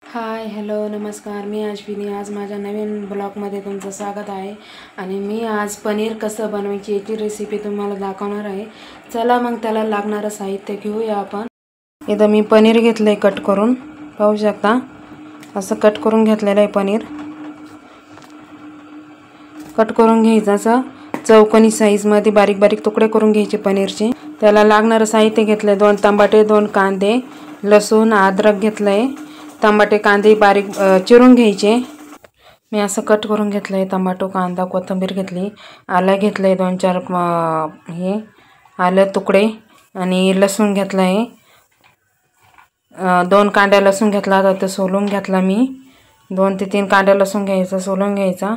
Hi hello नमस्कार, मी अश्विनी। आज माझ्या नवीन ब्लॉगमध्ये तुमचं स्वागत आहे। आणि मी आज पनीर कसं बनवायची याची रेसिपी तुम्हाला दाखवणार आहे। चला मग त्याला लागणारं साहित्य घेऊया आपण। इथं मी पनीर घेतलंय कट करून, पाहू शकता असं कट करून घेतलेलं आहे पनीर। कट करून घ्यायचं असं चौकोनी साईजमध्ये बारीक बारीक तुकडे करून घ्यायचे पनीरचे। त्याला लागणारं साहित्य घेतलंय 2 टमाटे, 2 कांदे, लसूण, अद्रक घेतलंय। टमाटे कांदे बारीक चिरून घ्यायचे। मी असं कट करून घेतलंय टमाटो, कांदा, कोथिंबीर घेतली, आलं घेतलंय 2-4 हे आलं तुकडे, आणि लसूण घेतलंय 2 कांड्या लसूण घेतला तर ते सोलून घेतला मी। 2 ते 3 कांड्या लसूण घ्यायचा, सोलून घ्यायचा।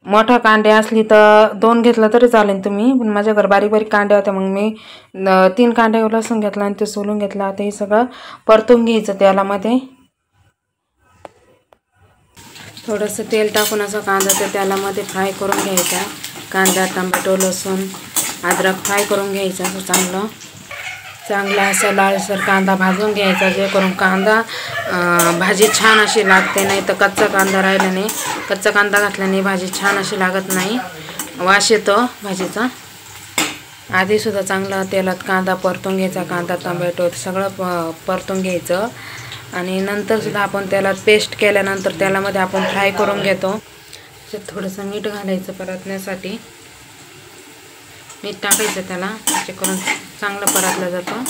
मोठा कांडे असली तर 2 घेतला तरी चालेल तुम्ही, पण माझ्याकडे बारीक बारीक कांडे होते मग मी 3 कांडे लसूण घेतला आणि ते सोलून घेतला। आता हे सगळं परतून घ्यायचं तेलामध्ये। थोडंसं तेल टाकून असं कांदा त्या तेलामध्ये फ्राय करून घ्यायचा। कांदा, टमाटो, लसूण, अद्रक फ्राय करून घ्यायचा असं चांगला असं लालसर कांदा भाजून घ्यायचा, जे करून कांदा भाजी छान अशी लागते। नाही तर कच्चा कांदा राहिला नाही, कच्चा कांदा घातल्याने भाजी छान अशी लागत नाही, वास येतो भाजीचा। आधीसुद्धा चांगला तेलात कांदा परतून घ्यायचा, कांदा टोमॅटो सगळं परतून घ्यायचं। आणि नंतर सुद्धा आपण त्याला पेस्ट केल्यानंतर त्यालामध्ये आपण फ्राय करून घेतो। थोडंसं मीठ घालायचं परतण्यासाठी, मीठ टाकायचं त्याला, करून चांगलं परतलं जातं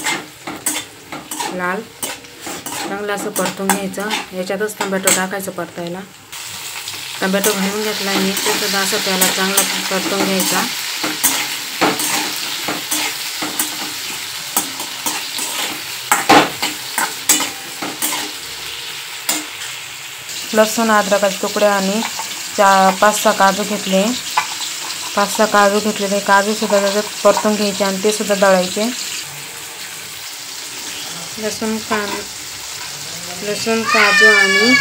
लाल। चांगलं असं परतून घ्यायचं। याच्यातच टोमॅटो टाकायचं परतायला। टोमॅटो घालून घेतला मी, ते सुद्धा असं त्याला चांगलं परतून घ्यायचा। लसूण अद्रकाचे तुकडे आणि 5-6 काजू घेतले, 5-6 काजू घेतलेले। काजू सुद्धा त्याच्यात परतून घ्यायचे आणि ते सुद्धा दळायचे। लसूण काजू आणि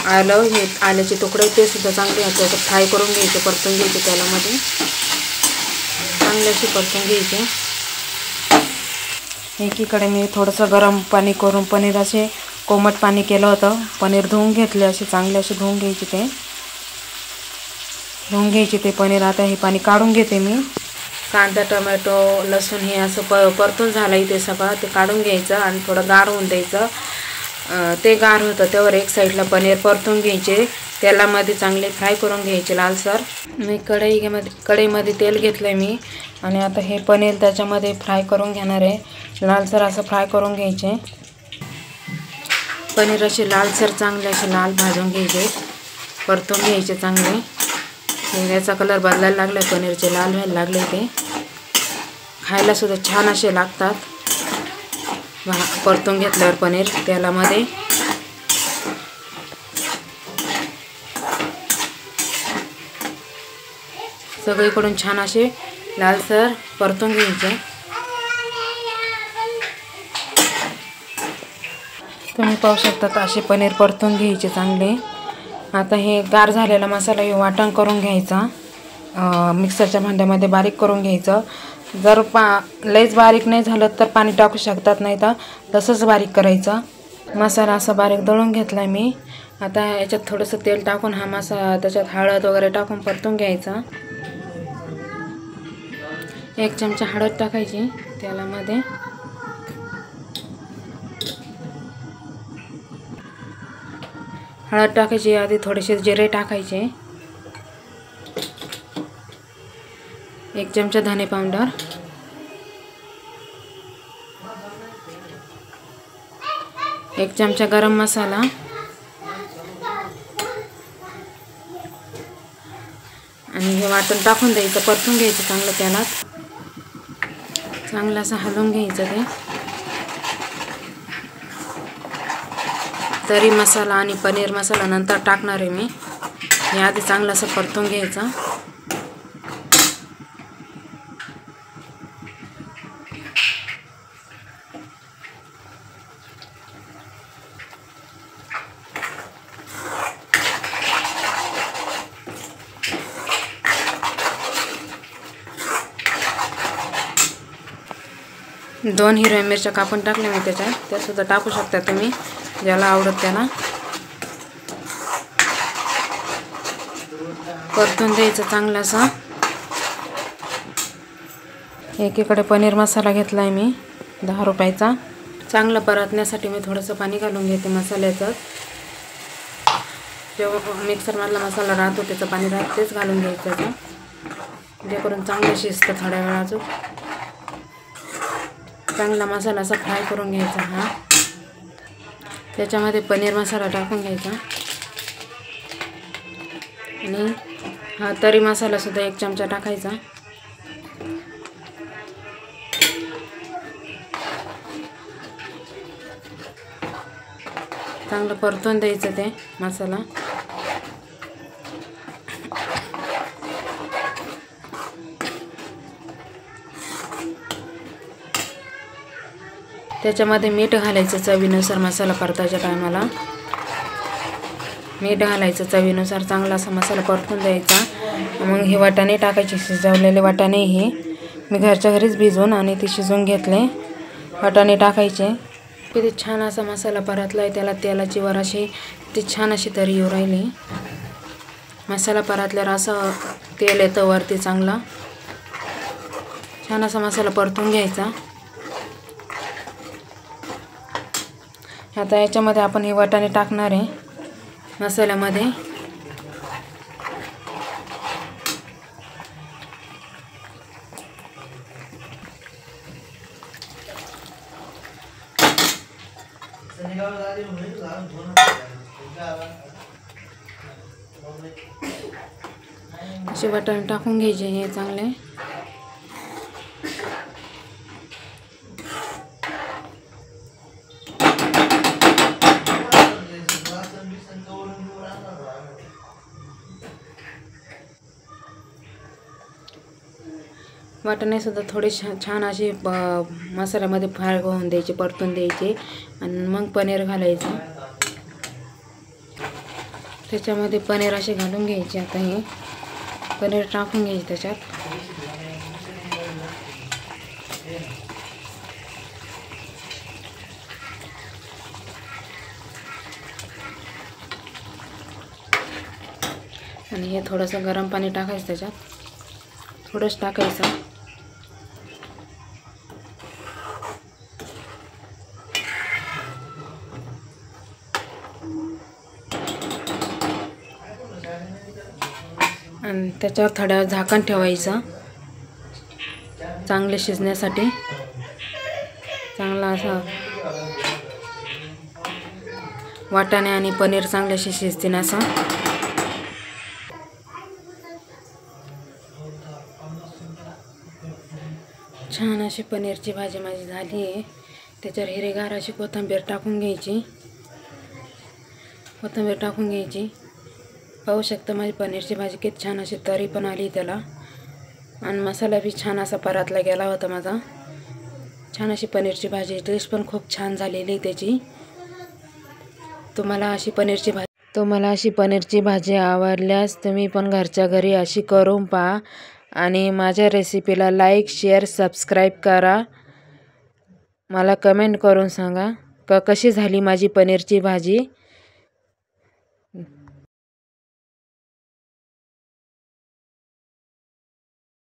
आलं, हे आल्याचे तुकडे ते सुद्धा चांगले याच्यात फ्राय करून घ्यायचे, परतून घ्यायचे तेलामध्ये, चांगले असे परतून घ्यायचे। एकीकडे मी थोडंसं गरम पाणी करून पनीर असे कोमट पाणी केलं होतं, पनीर धुवून घेतले, असे चांगले असे धुवून घ्यायचे ते पनीर। आता हे पाणी काढून घेते मी। कांदा, टोमॅटो, लसूण हे असं परतून झालं इथे सगळं, ते काढून घ्यायचं आणि थोडं गार होऊन द्यायचं। ते गार होतं त्यावर एक साईडला पनीर परतून घ्यायचे, तेलामध्ये चांगले फ्राय करून घ्यायचे लालसर। मी कढईमध्ये तेल घेतलंय मी, आणि आता हे पनीर त्याच्यामध्ये फ्राय करून घेणार आहे। लालसर असं फ्राय करून घ्यायचे पनीर, असे लालसर चांगले असे लाल भाजून घ्यायचे, परतून घ्यायचे चांगले। याचा कलर बदलायला लागलाय, पनीरचे लाल व्हायला लागले, ते खायला सुद्धा छान असे लागतात परतून घेतल्यावर पनीर तेलामध्ये। सगळीकडून छान असे लालसर परतून घ्यायचे। तुम्ही पाहू शकता असे पनीर परतून घ्यायचे चांगले। आता हे गार झालेला मसाला हे वाटण करून घ्यायचा, मिक्सरच्या भांड्यामध्ये बारीक करून घ्यायचं। जर लयच बारीक नाही झालं तर पाणी टाकू शकतात, नाही तर तसंच बारीक करायचं। मसाला असा बारीक दळून घेतला मी। आता याच्यात थोडंसं तेल टाकून हा मसाला, त्याच्यात हळद वगैरे टाकून परतून घ्यायचा। 1 चमचा हळद टाकायची तेलामध्ये, हळद टाकायची आधी थोडेसे जिरे टाकायचे, 1 चमचा धने पावडर, 1 चमचा गरम मसाला, आणि हे वाटण टाकून द्यायचं, परतून घ्यायचं चांगलं तेलात, चांगलं असं हलवून घ्यायचं ते। तरी मसाला आणि पनीर मसाला नंतर टाकणार आहे मी, हे आधी चांगलं असं परतून घ्यायचं। दोन हिरव्या मिरच्या कापून टाकल्या मी त्याच्यात, त्या सुद्धा टाकू शकता तुम्ही ज्याला आवडत त्याला। परतून द्यायचं चांगलं असं. एकीकडे पनीर मसाला घेतला आहे मी 10 रुपयाचा. चांगलं परतण्यासाठी मी थोडंसं पाणी घालून घेते मसाल्याचं. जेव्हा मिक्सरमधला मसाला राहतो त्याचं पाणी राहतं तेच घालून घ्यायचं आहे, जेणेकरून चांगलं शिजतं. थोड्या वेळ अजून चांगला मसाला असा फ्राय करून घ्यायचा. हा त्याच्यामध्ये पनीर मसाला टाकून घ्यायचा आणि हा तरी मसालासुद्धा 1 चमचा टाकायचा. चांगलं परतून द्यायचं ते मसाला. त्याच्यामध्ये मीठ घालायचं चवीनुसार. मसाला परतायच्या टायमाला मीठ घालायचं चवीनुसार. चांगला असा मसाला परतून द्यायचा. मग हे वाटाणे टाकायचे, शिजवलेले वाटाणे. हे मी घरच्या घरीच भिजवून आणि ते शिजवून घेतले. वाटाणे टाकायचे. किती छान असा मसाला परतला आहे. त्याला तेलाची वर अशी ती छान अशी तरी येऊ राहिली. मसाला परतल्यावर असं तेल येतं वरती. चांगला छान असा मसाला परतून घ्यायचा. आता याच्यामध्ये आपण हे वाटाणे टाकणार आहे मसाल्यामध्ये. असे वाटाणे टाकून घ्यायचे हे चांगले. वाटाणे सुद्धा थोडे छान असे मसाल्यामध्ये फ्राय होऊन द्यायचे, परतून द्यायचे आणि मग पनीर घालायचं. त्याच्यामध्ये पनीर असे घालून घ्यायचे. आता हे पनीर टाकून घ्यायचे त्याच्यात. आणि हे थोडंसं गरम पाणी टाकायचं त्याच्यात. थोडंच टाकायचं. आणि त्याच्यावर थोड्या झाकण ठेवायचं चांगले शिजण्यासाठी. चांगला असा वाटाणे आणि पनीर चांगल्याशी शिजतील असं. छान अशी पनीरची भाजी माझी झाली आहे. त्याच्यावर हिरवीगार अशी कोथिंबीर टाकून घ्यायची. कोथिंबीर टाकून घ्यायची. पाहू शकता माझी पनीरची भाजी किती छान अशी तरी पण आली त्याला. आणि मसाला बी छान असा परतला गेला होता माझा. छान अशी पनीरची भाजी. टेस्ट पण खूप छान झालेली त्याची. तुम्हाला अशी पनीरची भाजी आवडल्यास तुम्ही पण घरच्या घरी अशी करून पहा. आणि माझ्या रेसिपीला लाईक, शेअर, सबस्क्राईब करा. मला कमेंट करून सांगा कशी झाली माझी पनीरची भाजी.